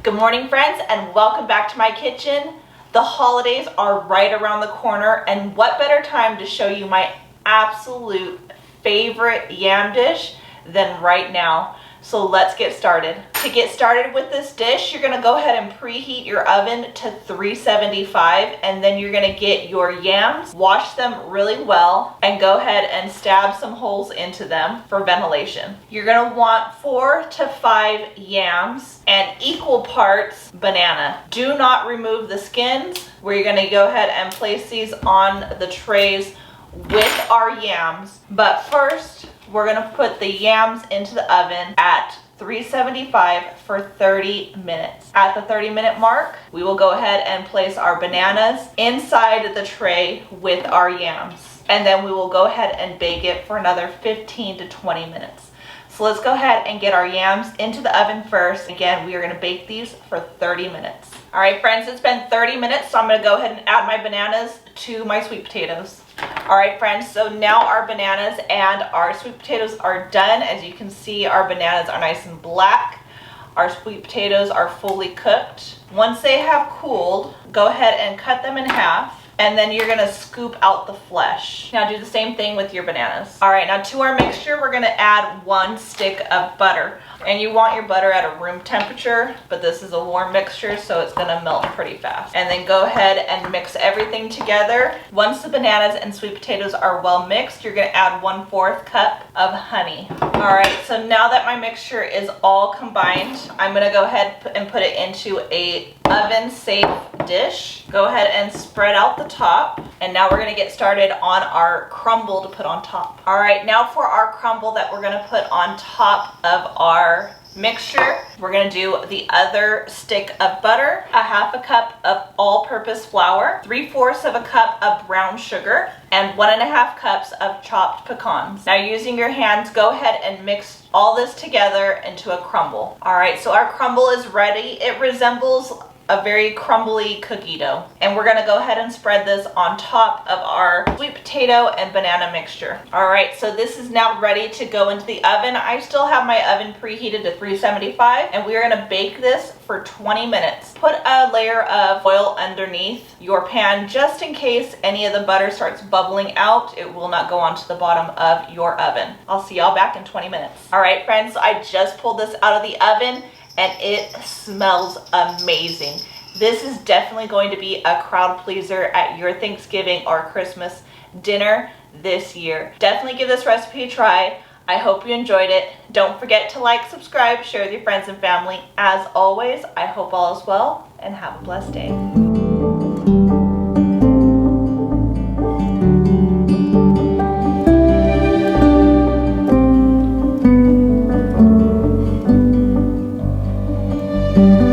Good morning, friends, and welcome back to my kitchen. The holidays are right around the corner, and what better time to show you my absolute favorite yam dish than right now. So let's get started. To get started with this dish, you're gonna go ahead and preheat your oven to 375, and then you're gonna get your yams, wash them really well, and go ahead and stab some holes into them for ventilation. You're gonna want 4 to 5 yams and equal parts banana. Do not remove the skins. We're gonna go ahead and place these on the trays with our yams, but first we're gonna put the yams into the oven at 375 for 30 minutes. At the 30-minute mark, we will go ahead and place our bananas inside the tray with our yams, and then we will go ahead and bake it for another 15 to 20 minutes. So let's go ahead and get our yams into the oven first. Again, we are gonna bake these for 30 minutes. All right, friends, it's been 30 minutes, so I'm gonna go ahead and add my bananas to my sweet potatoes. All right, friends, so now our bananas and our sweet potatoes are done. As you can see, our bananas are nice and black. Our sweet potatoes are fully cooked. Once they have cooled, go ahead and cut them in half, and then you're gonna scoop out the flesh. Now do the same thing with your bananas. All right, now to our mixture, we're gonna add 1 stick of butter. And you want your butter at a room temperature, but this is a warm mixture, so it's gonna melt pretty fast. And then go ahead and mix everything together. Once the bananas and sweet potatoes are well mixed, you're gonna add 1/4 cup of honey. All right, so now that my mixture is all combined, I'm gonna go ahead and put it into a oven-safe dish. Go ahead and spread out the top. And now we're gonna get started on our crumble to put on top. All right, now for our crumble that we're gonna put on top of our mixture, we're gonna do the other stick of butter, 1/2 cup of all-purpose flour, 3/4 of a cup of brown sugar, and 1.5 cups of chopped pecans. Now using your hands, go ahead and mix all this together into a crumble. All right, so our crumble is ready. It resembles a very crumbly cookie dough. And we're gonna go ahead and spread this on top of our sweet potato and banana mixture. All right, so this is now ready to go into the oven. I still have my oven preheated to 375, and we're gonna bake this for 20 minutes. Put a layer of oil underneath your pan just in case any of the butter starts bubbling out. It will not go onto the bottom of your oven. I'll see y'all back in 20 minutes. All right, friends, so I just pulled this out of the oven, and it smells amazing. This is definitely going to be a crowd pleaser at your Thanksgiving or Christmas dinner this year. Definitely give this recipe a try. I hope you enjoyed it. Don't forget to like, subscribe, share with your friends and family. As always, I hope all is well and have a blessed day. Thank you.